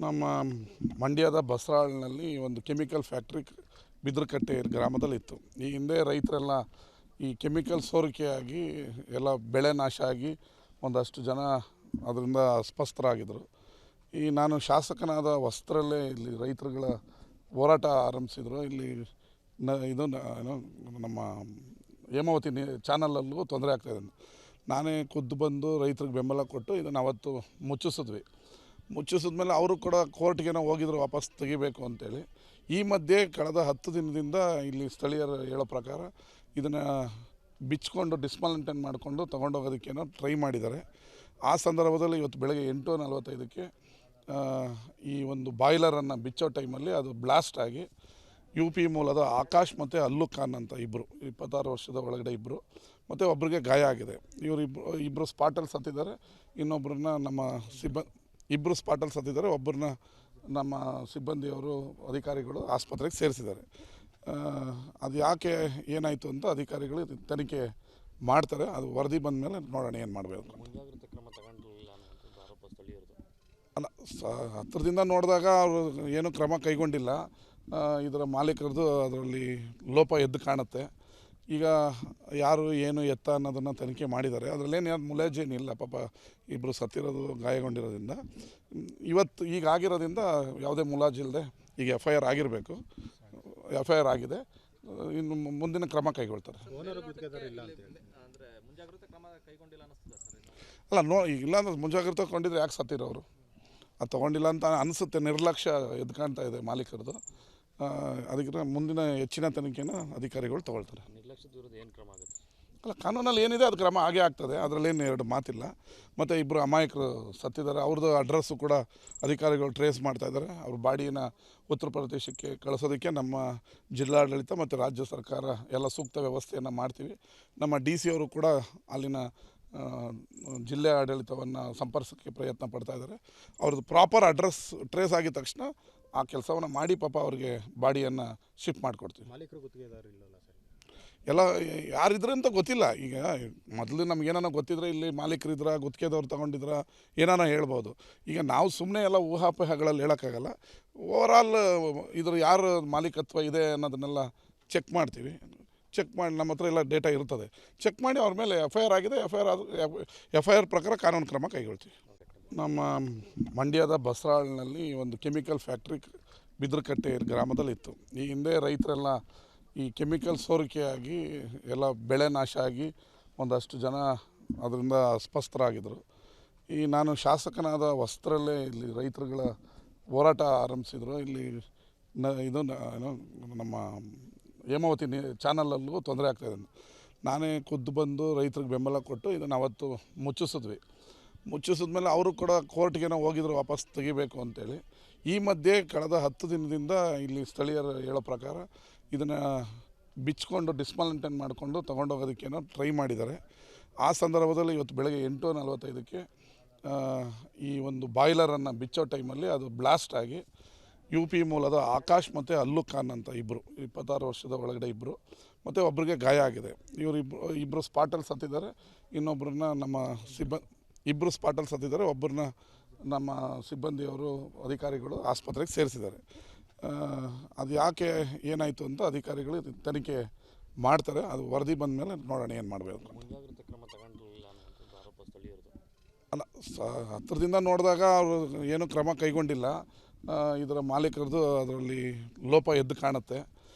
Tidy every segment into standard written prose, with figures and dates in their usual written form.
ನಮ್ಮ ಮಂಡ್ಯದ ಬಸರಾಳ್ನಲ್ಲಿ ಒಂದು ಕೆಮಿಕಲ್ ಫ್ಯಾಕ್ಟ್ರಿ ಬಿದ್ರಕಟ್ಟೆ ಗ್ರಾಮದಲ್ಲಿತ್ತು. ಈ ಹಿಂದೆ ರೈತರೆಲ್ಲ ಈ ಕೆಮಿಕಲ್ ಸೋರಿಕೆಯಾಗಿ ಎಲ್ಲ ಬೆಳೆ ನಾಶ ಆಗಿ ಒಂದಷ್ಟು ಜನ ಅದರಿಂದ ಅಸ್ವಸ್ಥರಾಗಿದ್ದರು. ನಾನು ಶಾಸಕನಾದ ಹೊಸದರಲ್ಲೇ ಇಲ್ಲಿ ರೈತರುಗಳ ಹೋರಾಟ ಆರಂಭಿಸಿದರು. ಇಲ್ಲಿ ನಮ್ಮ ಹೇಮಾವತಿ ಚಾನಲಲ್ಲೂ ತೊಂದರೆ ಆಗ್ತಾಯಿದೆ. ನಾನೇ ಖುದ್ದು ಬಂದು ರೈತರಿಗೆ ಬೆಂಬಲ ಕೊಟ್ಟು ಇದನ್ನು ಅವತ್ತು ಮುಚ್ಚಿಸಿದ್ಮೇಲೆ ಅವರು ಕೂಡ ಕೋರ್ಟ್ಗೆ ಹೋಗಿದ್ರು ವಾಪಸ್ ತೆಗಿಬೇಕು ಅಂತೇಳಿ. ಈ ಮಧ್ಯೆ ಕಳೆದ 10 ದಿನದಿಂದ ಇಲ್ಲಿ ಸ್ಥಳೀಯರು ಹೇಳೋ ಪ್ರಕಾರ ಇದನ್ನು ಬಿಚ್ಚಿಕೊಂಡು ಡಿಸ್ಮಾಂಟಲ್ ಮಾಡಿಕೊಂಡು ತೊಗೊಂಡೋಗೋದಕ್ಕೇನೋ ಟ್ರೈ ಮಾಡಿದ್ದಾರೆ. ಆ ಸಂದರ್ಭದಲ್ಲಿ ಇವತ್ತು ಬೆಳಗ್ಗೆ 8:45ಕ್ಕೆ ಈ ಒಂದು ಬಾಯ್ಲರನ್ನು ಬಿಚ್ಚೋ ಟೈಮಲ್ಲಿ ಅದು ಬ್ಲಾಸ್ಟ್ ಆಗಿ UP ಮೂಲದ ಆಕಾಶ್ ಮತ್ತು ಅಲ್ಲು ಖಾನ್ ಅಂತ ಇಬ್ಬರು 26 ವರ್ಷದ ಒಳಗಡೆ ಇಬ್ಬರು ಮತ್ತು ಒಬ್ಬರಿಗೆ ಗಾಯ ಆಗಿದೆ. ಇಬ್ಬರು ಸ್ಪಾಟಲ್ಲಿ ಸತ್ತಿದ್ದಾರೆ. ಇನ್ನೊಬ್ಬರನ್ನ ಇಬ್ಬರು ಸ್ಪಾಟಲ್ಲಿ ಸತ್ತಿದ್ದಾರೆ. ಒಬ್ಬರನ್ನ ನಮ್ಮ ಸಿಬ್ಬಂದಿಯವರು ಅಧಿಕಾರಿಗಳು ಆಸ್ಪತ್ರೆಗೆ ಸೇರಿಸಿದ್ದಾರೆ. ಅದು ಯಾಕೆ ಏನಾಯಿತು ಅಂತ ಅಧಿಕಾರಿಗಳು ತನಿಖೆ ಮಾಡ್ತಾರೆ. ಅದು ವರದಿ ಬಂದ ಮೇಲೆ ನೋಡೋಣ ಏನು ಮಾಡಬೇಕು. ಅಲ್ಲ, ಹತ್ತಿರದಿಂದ ನೋಡಿದಾಗ ಅವರು ಏನೂ ಕ್ರಮ ಕೈಗೊಂಡಿಲ್ಲ. ಇದರ ಮಾಲೀಕರದ್ದು ಅದರಲ್ಲಿ ಲೋಪ ಎದ್ದು ಕಾಣುತ್ತೆ. ಈಗ ಯಾರು ಏನು ಎತ್ತ ಅನ್ನೋದನ್ನು ತನಿಖೆ ಮಾಡಿದ್ದಾರೆ. ಅದರಲ್ಲೇನು ಯಾರು ಮುಲಾಜೇನಿಲ್ಲ. ಪಾಪ ಇಬ್ಬರು ಸತ್ತಿರೋದು ಗಾಯಗೊಂಡಿರೋದ್ರಿಂದ ಇವತ್ತು ಈಗ ಆಗಿರೋದ್ರಿಂದ ಯಾವುದೇ ಮುಲಾಜಿಲ್ಲದೆ ಈಗ FIR ಆಗಿರಬೇಕು. FIR ಆಗಿದೆ. ಇನ್ನು ಮುಂದಿನ ಕ್ರಮ ಕೈಗೊಳ್ತಾರೆ. ಅಲ್ಲ, ಇಲ್ಲ ಅಂದ್ರೆ ಮುಂಜಾಗ್ರತೆ ತಗೊಂಡಿದ್ರೆ ಯಾಕೆ ಸತ್ತಿರೋರು? ಅದು ತೊಗೊಂಡಿಲ್ಲ ಅಂತ ಅನಿಸುತ್ತೆ. ನಿರ್ಲಕ್ಷ್ಯ ಎದ್ದು ಕಾಣ್ತಾ ಇದೆ ಮಾಲೀಕರದು. ಅದಕ್ಕೆ ಮುಂದಿನ ಹೆಚ್ಚಿನ ತನಿಖೆನ ಅಧಿಕಾರಿಗಳು ತೊಗೊಳ್ತಾರೆ. ಅಲ್ಲ, ಕಾನೂನಲ್ಲಿ ಏನಿದೆ ಅದು ಕ್ರಮ ಆಗೇ ಆಗ್ತದೆ. ಅದರಲ್ಲೇನು ಎರಡು ಮಾತಿಲ್ಲ. ಮತ್ತು ಇಬ್ಬರು ಅಮಾಯಕರು ಸತ್ತಿದ್ದಾರೆ. ಅವ್ರದ್ದು ಅಡ್ರೆಸ್ಸು ಕೂಡ ಅಧಿಕಾರಿಗಳು ಟ್ರೇಸ್ ಮಾಡ್ತಾಯಿದ್ದಾರೆ. ಅವ್ರ ಬಾಡಿಯನ್ನು ಉತ್ತರ ಪ್ರದೇಶಕ್ಕೆ ಕಳಿಸೋದಕ್ಕೆ ನಮ್ಮ ಜಿಲ್ಲಾಡಳಿತ ಮತ್ತು ರಾಜ್ಯ ಸರ್ಕಾರ ಎಲ್ಲ ಸೂಕ್ತ ವ್ಯವಸ್ಥೆಯನ್ನು ಮಾಡ್ತೀವಿ. ನಮ್ಮ DC ಅವರು ಕೂಡ ಅಲ್ಲಿನ ಜಿಲ್ಲೆ ಆಡಳಿತವನ್ನು ಸಂಪರ್ಸೋಕ್ಕೆ ಪ್ರಯತ್ನ ಪಡ್ತಾಯಿದ್ದಾರೆ. ಅವ್ರದ್ದು ಪ್ರಾಪರ್ ಅಡ್ರೆಸ್ ಟ್ರೇಸ್ ಆಗಿದ ತಕ್ಷಣ ಆ ಕೆಲಸವನ್ನು ಮಾಡಿ ಪಾಪ ಅವ್ರಿಗೆ ಬಾಡಿಯನ್ನು ಶಿಫ್ಟ್ ಮಾಡಿಕೊಡ್ತೀವಿ. ಎಲ್ಲ ಯಾರಿದ್ರೆ ಅಂತ ಗೊತ್ತಿಲ್ಲ. ಈಗ ಮೊದಲು ನಮಗೇನೋ ಗೊತ್ತಿದ್ರೆ ಇಲ್ಲಿ ಮಾಲೀಕರಿದ್ರ ಗುತ್ತಿಗೆದವ್ರು ತೊಗೊಂಡಿದ್ರ ಏನಾನ ಹೇಳ್ಬೋದು. ಈಗ ನಾವು ಸುಮ್ಮನೆ ಎಲ್ಲ ಊಹಾಪೋಹಗಳಲ್ಲಿ ಹೇಳೋಕ್ಕಾಗಲ್ಲ. ಓವರಾಲ್ ಇದ್ರ ಯಾರು ಮಾಲೀಕತ್ವ ಇದೆ ಅನ್ನೋದನ್ನೆಲ್ಲ ಚೆಕ್ ಮಾಡ್ತೀವಿ. ಚೆಕ್ ಮಾಡಿ ನಮ್ಮ ಹತ್ರ ಎಲ್ಲ ಡೇಟಾ ಇರ್ತದೆ. ಚೆಕ್ ಮಾಡಿ ಅವ್ರ ಮೇಲೆ FIR ಆಗಿದೆ. FIR ಪ್ರಕಾರ ಕಾನೂನು ಕ್ರಮ ಕೈಗೊಳ್ತೀವಿ. ನಮ್ಮ ಮಂಡ್ಯದ ಬಸರಾಳ್ನಲ್ಲಿ ಒಂದು ಕೆಮಿಕಲ್ ಫ್ಯಾಕ್ಟ್ರಿ ಬಿದ್ರಕಟ್ಟೆ ಗ್ರಾಮದಲ್ಲಿತ್ತು. ಈ ಹಿಂದೆ ರೈತರೆಲ್ಲ ಈ ಕೆಮಿಕಲ್ ಸೋರಿಕೆಯಾಗಿ ಎಲ್ಲ ಬೆಳೆ ನಾಶ ಆಗಿ ಒಂದಷ್ಟು ಜನ ಅದರಿಂದ ಅಸ್ವಸ್ಥರಾಗಿದ್ದರು. ನಾನು ಶಾಸಕನಾದ ಹೊಸದರಲ್ಲೇ ಇಲ್ಲಿ ರೈತರುಗಳ ಹೋರಾಟ ಆರಂಭಿಸಿದರು. ಇಲ್ಲಿ ನಮ್ಮ ಹೇಮಾವತಿ ಚಾನಲಲ್ಲೂ ತೊಂದರೆ ಆಗ್ತಾಯಿದೆ. ನಾನೇ ಖುದ್ದು ಬಂದು ರೈತರಿಗೆ ಬೆಂಬಲ ಕೊಟ್ಟು ಇದನ್ನು ಅವತ್ತು ಮುಚ್ಚಿಸಿದ್ಮೇಲೆ ಅವರು ಕೂಡ ಕೋರ್ಟ್ಗೆ ಹೋಗಿದ್ರು ವಾಪಸ್ ತೆಗಿಬೇಕು ಅಂತೇಳಿ. ಈ ಮಧ್ಯೆ ಕಳೆದ 10 ದಿನದಿಂದ ಇಲ್ಲಿ ಸ್ಥಳೀಯರು ಹೇಳೋ ಪ್ರಕಾರ ಇದನ್ನು ಬಿಚ್ಚಿಕೊಂಡು ಡಿಸ್ಮಾಂಟಲ್ ಮಾಡಿಕೊಂಡು ತೊಗೊಂಡೋಗೋದಕ್ಕೇನೋ ಟ್ರೈ ಮಾಡಿದ್ದಾರೆ. ಆ ಸಂದರ್ಭದಲ್ಲಿ ಇವತ್ತು ಬೆಳಗ್ಗೆ 8:45ಕ್ಕೆ ಈ ಒಂದು ಬಾಯ್ಲರನ್ನು ಬಿಚ್ಚೋ ಟೈಮಲ್ಲಿ ಅದು ಬ್ಲಾಸ್ಟ್ ಆಗಿ UP ಮೂಲದ ಆಕಾಶ್ ಮತ್ತು ಅಲ್ಲು ಖಾನ್ ಅಂತ ಇಬ್ಬರು 26 ವರ್ಷದ ಒಳಗಡೆ ಇಬ್ಬರು ಮತ್ತು ಒಬ್ಬರಿಗೆ ಗಾಯ ಆಗಿದೆ. ಇಬ್ಬರು ಸ್ಪಾಟಲ್ಲಿ ಸತ್ತಿದ್ದಾರೆ. ಇನ್ನೊಬ್ಬರನ್ನ ಇಬ್ಬರು ಸ್ಪಾಟಲ್ಲಿ ಸತ್ತಿದ್ದಾರೆ. ಒಬ್ಬರನ್ನ ನಮ್ಮ ಸಿಬ್ಬಂದಿಯವರು ಅಧಿಕಾರಿಗಳು ಆಸ್ಪತ್ರೆಗೆ ಸೇರಿಸಿದ್ದಾರೆ. ಅದು ಯಾಕೆ ಏನಾಯಿತು ಅಂತ ಅಧಿಕಾರಿಗಳು ತನಿಖೆ ಮಾಡ್ತಾರೆ. ಅದು ವರದಿ ಬಂದ ಮೇಲೆ ನೋಡೋಣ ಏನು ಮಾಡಬೇಕು. ಅಲ್ಲ, ಹತ್ತಿರದಿಂದ ನೋಡಿದಾಗ ಅವರು ಏನೂ ಕ್ರಮ ಕೈಗೊಂಡಿಲ್ಲ. ಇದರ ಮಾಲೀಕರದ್ದು ಅದರಲ್ಲಿ ಲೋಪ ಎದ್ದು ಕಾಣುತ್ತೆ.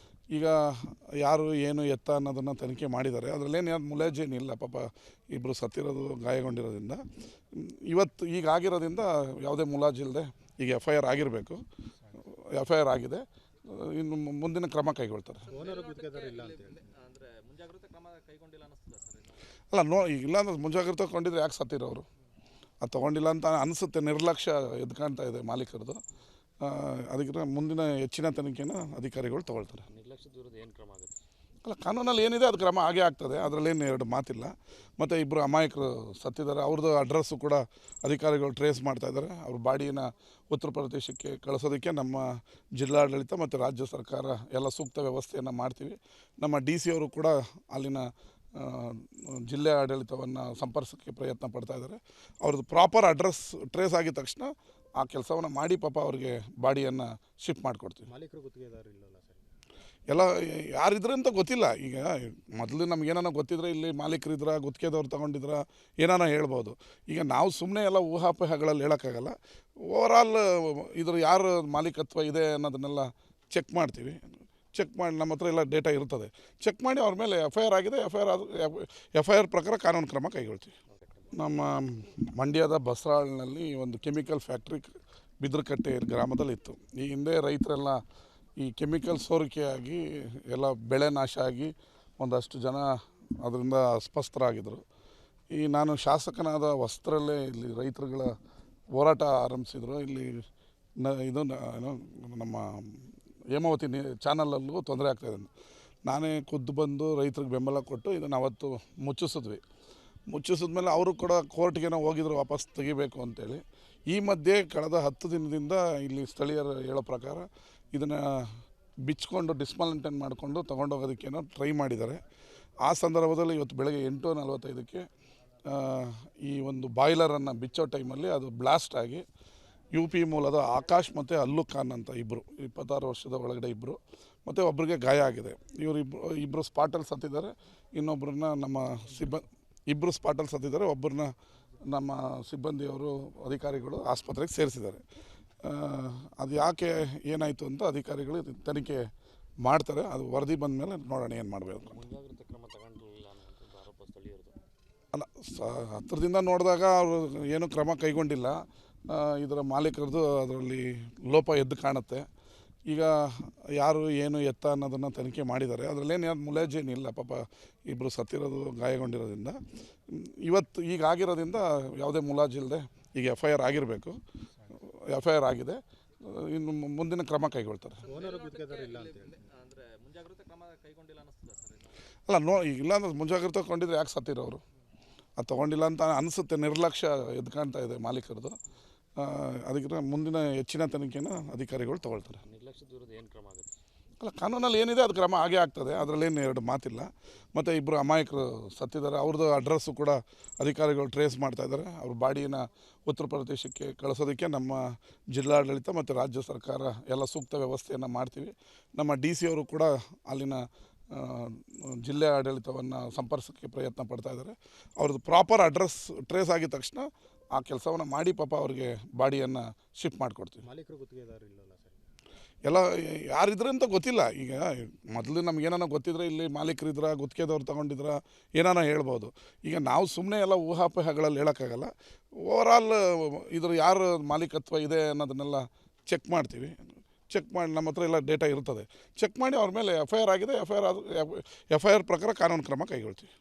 ಈಗ ಯಾರು ಏನು ಎತ್ತ ಅನ್ನೋದನ್ನು ತನಿಖೆ ಮಾಡಿದ್ದಾರೆ. ಅದರಲ್ಲೇನು ಯಾರು ಮುಲಾಜೇನಿಲ್ಲ. ಪಾಪ ಇಬ್ಬರು ಸತ್ತಿರೋದು ಗಾಯಗೊಂಡಿರೋದ್ರಿಂದ ಇವತ್ತು ಈಗ ಆಗಿರೋದ್ರಿಂದ ಯಾವುದೇ ಮುಲಾಜಿಲ್ಲದೆ ಈಗ FIR ಆಗಿರಬೇಕು. FIR ಆಗಿದೆ. ಇನ್ನು ಮುಂದಿನ ಕ್ರಮ ಕೈಗೊಳ್ತಾರೆ. ಅಲ್ಲ, ಇಲ್ಲ ಅಂದ್ರೆ ಮುಂಜಾಗ್ರತೆ ತಗೊಂಡಿದ್ರೆ ಯಾಕೆ ಸತ್ತಿರೋರು? ಅದು ತೊಗೊಂಡಿಲ್ಲ ಅಂತ ಅನಿಸುತ್ತೆ. ನಿರ್ಲಕ್ಷ್ಯ ಎದ್ದು ಕಾಣ್ತಾ ಇದೆ ಮಾಲೀಕರದು. ಅದಕ್ಕೆ ಮುಂದಿನ ಹೆಚ್ಚಿನ ತನಿಖೆನ ಅಧಿಕಾರಿಗಳು ತೊಗೊಳ್ತಾರೆ. ಅಲ್ಲ, ಕಾನೂನಲ್ಲಿ ಏನಿದೆ ಅದು ಕ್ರಮ ಆಗೇ ಆಗ್ತದೆ. ಅದರಲ್ಲೇನು ಎರಡು ಮಾತಿಲ್ಲ. ಮತ್ತು ಇಬ್ಬರು ಅಮಾಯಕರು ಸತ್ತಿದ್ದಾರೆ. ಅವ್ರದ್ದು ಅಡ್ರೆಸ್ಸು ಕೂಡ ಅಧಿಕಾರಿಗಳು ಟ್ರೇಸ್ ಮಾಡ್ತಾಯಿದ್ದಾರೆ. ಅವ್ರ ಬಾಡಿಯನ್ನು ಉತ್ತರ ಪ್ರದೇಶಕ್ಕೆ ಕಳಿಸೋದಕ್ಕೆ ನಮ್ಮ ಜಿಲ್ಲಾಡಳಿತ ಮತ್ತು ರಾಜ್ಯ ಸರ್ಕಾರ ಎಲ್ಲ ಸೂಕ್ತ ವ್ಯವಸ್ಥೆಯನ್ನು ಮಾಡ್ತೀವಿ. ನಮ್ಮ DC ಅವರು ಕೂಡ ಅಲ್ಲಿನ ಜಿಲ್ಲೆ ಆಡಳಿತವನ್ನು ಸಂಪರ್ಸೋಕ್ಕೆ ಪ್ರಯತ್ನ ಪಡ್ತಾಯಿದ್ದಾರೆ. ಅವ್ರದ್ದು ಪ್ರಾಪರ್ ಅಡ್ರೆಸ್ ಟ್ರೇಸ್ ಆಗಿದ ತಕ್ಷಣ ಆ ಕೆಲಸವನ್ನು ಮಾಡಿ ಪಾಪ ಅವ್ರಿಗೆ ಬಾಡಿಯನ್ನು ಶಿಫ್ಟ್ ಮಾಡಿಕೊಡ್ತೀವಿ. ಮಾಲೀಕರು ಗುತ್ತಿಗೆದಾರರು ಇಲ್ಲಲ್ಲ ಸರ್? ಎಲ್ಲ ಯಾರಿದ್ರೆ ಅಂತ ಗೊತ್ತಿಲ್ಲ. ಈಗ ಮೊದಲು ನಮಗೇನೋ ಗೊತ್ತಿದ್ರೆ ಇಲ್ಲಿ ಮಾಲೀಕರಿದ್ರ ಗುತ್ತಿಗೆದವ್ರು ತೊಗೊಂಡಿದ್ರ ಏನಾನ ಹೇಳ್ಬೋದು. ಈಗ ನಾವು ಸುಮ್ಮನೆ ಎಲ್ಲ ಊಹಾಪೋಹಗಳಲ್ಲಿ ಹೇಳೋಕ್ಕಾಗಲ್ಲ. ಓವರಾಲ್ ಇದ್ರ ಯಾರು ಮಾಲೀಕತ್ವ ಇದೆ ಅನ್ನೋದನ್ನೆಲ್ಲ ಚೆಕ್ ಮಾಡ್ತೀವಿ. ಚೆಕ್ ಮಾಡಿ ನಮ್ಮ ಹತ್ರ ಎಲ್ಲ ಡೇಟಾ ಇರ್ತದೆ. ಚೆಕ್ ಮಾಡಿ ಅವ್ರ ಮೇಲೆ FIR ಆಗಿದೆ. FIR ಪ್ರಕಾರ ಕಾನೂನು ಕ್ರಮ ಕೈಗೊಳ್ತೀವಿ. ನಮ್ಮ ಮಂಡ್ಯದ ಬಸರಾಳ್ನಲ್ಲಿ ಒಂದು ಕೆಮಿಕಲ್ ಫ್ಯಾಕ್ಟ್ರಿ ಬಿದ್ರಕಟ್ಟೆ ಗ್ರಾಮದಲ್ಲಿತ್ತು. ಈ ಹಿಂದೆ ರೈತರೆಲ್ಲ ಈ ಕೆಮಿಕಲ್ ಸೋರಿಕೆಯಾಗಿ ಎಲ್ಲ ಬೆಳೆ ನಾಶ ಆಗಿ ಒಂದಷ್ಟು ಜನ ಅದರಿಂದ ಅಸ್ವಸ್ಥರಾಗಿದ್ದರು. ನಾನು ಶಾಸಕನಾದ ಹೊಸದರಲ್ಲೇ ಇಲ್ಲಿ ರೈತರುಗಳ ಹೋರಾಟ ಆರಂಭಿಸಿದರು. ಇಲ್ಲಿ ಇದು ನಮ್ಮ ಹೇಮಾವತಿ ಚಾನಲಲ್ಲೂ ತೊಂದರೆ ಆಗ್ತಾಯಿದೆ. ನಾನೇ ಖುದ್ದು ಬಂದು ರೈತರಿಗೆ ಬೆಂಬಲ ಕೊಟ್ಟು ಇದನ್ನು ಅವತ್ತು ಮುಚ್ಚಿಸಿದ್ಮೇಲೆ ಅವರು ಕೂಡ ಕೋರ್ಟ್ಗೇನೋ ಹೋಗಿದ್ರು ವಾಪಸ್ ತೆಗಿಬೇಕು ಅಂತೇಳಿ. ಈ ಮಧ್ಯೆ ಕಳೆದ 10 ದಿನದಿಂದ ಇಲ್ಲಿ ಸ್ಥಳೀಯರು ಹೇಳೋ ಪ್ರಕಾರ ಇದನ್ನು ಬಿಚ್ಕೊಂಡು ಡಿಸ್ಮಲಿಂಟನ್ ಮಾಡಿಕೊಂಡು ತೊಗೊಂಡೋಗೋದಕ್ಕೇನೋ ಟ್ರೈ ಮಾಡಿದ್ದಾರೆ. ಆ ಸಂದರ್ಭದಲ್ಲಿ ಇವತ್ತು ಬೆಳಗ್ಗೆ 8:45ಕ್ಕೆ ಈ ಒಂದು ಬಾಯ್ಲರನ್ನು ಬಿಚ್ಚೋ ಟೈಮಲ್ಲಿ ಅದು ಬ್ಲಾಸ್ಟ್ ಆಗಿ UP ಮೂಲದ ಆಕಾಶ್ ಮತ್ತು ಅಲ್ಲು ಖಾನ್ ಅಂತ ಇಬ್ಬರು 26 ವರ್ಷದ ಒಳಗಡೆ ಇಬ್ಬರು ಮತ್ತು ಒಬ್ಬರಿಗೆ ಗಾಯ ಆಗಿದೆ. ಇಬ್ಬರು ಸ್ಪಾಟಲ್ಲಿ ಸತ್ತಿದ್ದಾರೆ. ಇನ್ನೊಬ್ಬರನ್ನ ನಮ್ಮ ಇಬ್ಬರು ಸ್ಪಾಟಲ್ಲಿ ಸತ್ತಿದ್ದಾರೆ. ಒಬ್ಬರನ್ನ ನಮ್ಮ ಸಿಬ್ಬಂದಿಯವರು ಅಧಿಕಾರಿಗಳು ಆಸ್ಪತ್ರೆಗೆ ಸೇರಿಸಿದ್ದಾರೆ. ಅದು ಯಾಕೆ ಏನಾಯಿತು ಅಂತ ಅಧಿಕಾರಿಗಳು ತನಿಖೆ ಮಾಡ್ತಾರೆ. ಅದು ವರದಿ ಬಂದ ಮೇಲೆ ನೋಡೋಣ ಏನು ಮಾಡಬೇಕು. ಅಲ್ಲ, ಹತ್ತಿರದಿಂದ ನೋಡಿದಾಗ ಅವರು ಏನೂ ಕ್ರಮ ಕೈಗೊಂಡಿಲ್ಲ. ಇದರ ಮಾಲೀಕರದು ಅದರಲ್ಲಿ ಲೋಪ ಎದ್ದು ಕಾಣುತ್ತೆ. ಈಗ ಯಾರು ಏನು ಎತ್ತ ಅನ್ನೋದನ್ನು ತನಿಖೆ ಮಾಡಿದ್ದಾರೆ. ಅದರಲ್ಲೇನು ಯಾರು ಮುಲಾಜೇನಿಲ್ಲ. ಪಾಪ ಇಬ್ಬರು ಸತ್ತಿರೋದು ಗಾಯಗೊಂಡಿರೋದ್ರಿಂದ ಇವತ್ತು ಈಗ ಆಗಿರೋದ್ರಿಂದ ಯಾವುದೇ ಮುಲಾಜಿಲ್ಲದೆ ಈಗ FIR ಆಗಿರಬೇಕು. FIR ಆಗಿದೆ. ಇನ್ನು ಮುಂದಿನ ಕ್ರಮ ಕೈಗೊಳ್ತಾರೆ. ಅಲ್ಲ ಇಲ್ಲ ಅಂದ್ರೆ ಮುಂಜಾಗ್ರತೆ ತಗೊಂಡಿದ್ರೆ ಯಾಕೆ ಸತ್ತಿರೋರು? ಅದು ತೊಗೊಂಡಿಲ್ಲ ಅಂತ ಅನಿಸುತ್ತೆ. ನಿರ್ಲಕ್ಷ್ಯ ಎದ್ದು ಕಾಣ್ತಾ ಇದೆ ಮಾಲೀಕರದು. ಅದಕ್ಕೆ ಮುಂದಿನ ಹೆಚ್ಚಿನ ತನಿಖೆನ ಅಧಿಕಾರಿಗಳು ತೊಗೊಳ್ತಾರೆ. ನಿರ್ಲಕ್ಷ್ಯದ ವಿರುದ್ಧ ಏನು ಕ್ರಮ ಆಗುತ್ತೆ? ಅಲ್ಲ, ಕಾನೂನಲ್ಲಿ ಏನಿದೆ ಅದು ಕ್ರಮ ಆಗೇ ಆಗ್ತದೆ. ಅದರಲ್ಲೇನು ಎರಡು ಮಾತಿಲ್ಲ. ಮತ್ತು ಇಬ್ಬರು ಅಮಾಯಕರು ಸತ್ತಿದ್ದಾರೆ. ಅವ್ರದ್ದು ಅಡ್ರೆಸ್ಸು ಕೂಡ ಅಧಿಕಾರಿಗಳು ಟ್ರೇಸ್ ಮಾಡ್ತಾಯಿದ್ದಾರೆ. ಅವ್ರ ಬಾಡಿಯನ್ನು ಉತ್ತರ ಪ್ರದೇಶಕ್ಕೆ ಕಳಿಸೋದಕ್ಕೆ ನಮ್ಮ ಜಿಲ್ಲಾಡಳಿತ ಮತ್ತು ರಾಜ್ಯ ಸರ್ಕಾರ ಎಲ್ಲ ಸೂಕ್ತ ವ್ಯವಸ್ಥೆಯನ್ನು ಮಾಡ್ತೀವಿ. ನಮ್ಮ DC ಅವರು ಕೂಡ ಅಲ್ಲಿನ ಜಿಲ್ಲೆ ಆಡಳಿತವನ್ನು ಸಂಪರ್ಸೋಕ್ಕೆ ಪ್ರಯತ್ನ ಪಡ್ತಾಯಿದ್ದಾರೆ. ಅವ್ರದ್ದು ಪ್ರಾಪರ್ ಅಡ್ರೆಸ್ ಟ್ರೇಸ್ ಆಗಿದ ತಕ್ಷಣ ಆ ಕೆಲಸವನ್ನು ಮಾಡಿ ಪಾಪ ಅವ್ರಿಗೆ ಬಾಡಿಯನ್ನು ಶಿಫ್ಟ್ ಮಾಡಿಕೊಡ್ತೀವಿ. ಮಾಲೀಕರು ಗುತ್ತಿಗೆದಾರರು ಇಲ್ಲಲ್ಲ ಸರ್? ಎಲ್ಲ ಯಾರಿದ್ರೆ ಅಂತ ಗೊತ್ತಿಲ್ಲ. ಈಗ ಮೊದಲು ನಮಗೇನೋ ಗೊತ್ತಿದ್ರೆ ಇಲ್ಲಿ ಮಾಲೀಕರಿದ್ರ ಗುತ್ತಿಗೆದವ್ರು ತೊಗೊಂಡಿದ್ರ ಏನಾನ ಹೇಳ್ಬೋದು. ಈಗ ನಾವು ಸುಮ್ಮನೆ ಎಲ್ಲ ಊಹಾಪೋಹಗಳಲ್ಲಿ ಹೇಳೋಕ್ಕಾಗಲ್ಲ. ಓವರಾಲ್ ಇದ್ರ ಯಾರು ಮಾಲೀಕತ್ವ ಇದೆ ಅನ್ನೋದನ್ನೆಲ್ಲ ಚೆಕ್ ಮಾಡ್ತೀವಿ. ಚೆಕ್ ಮಾಡಿ ನಮ್ಮ ಹತ್ರ ಎಲ್ಲ ಡೇಟಾ ಇರ್ತದೆ. ಚೆಕ್ ಮಾಡಿ ಅವ್ರ ಮೇಲೆ FIR ಆಗಿದೆ. FIR ಪ್ರಕಾರ ಕಾನೂನು ಕ್ರಮ ಕೈಗೊಳ್ತೀವಿ.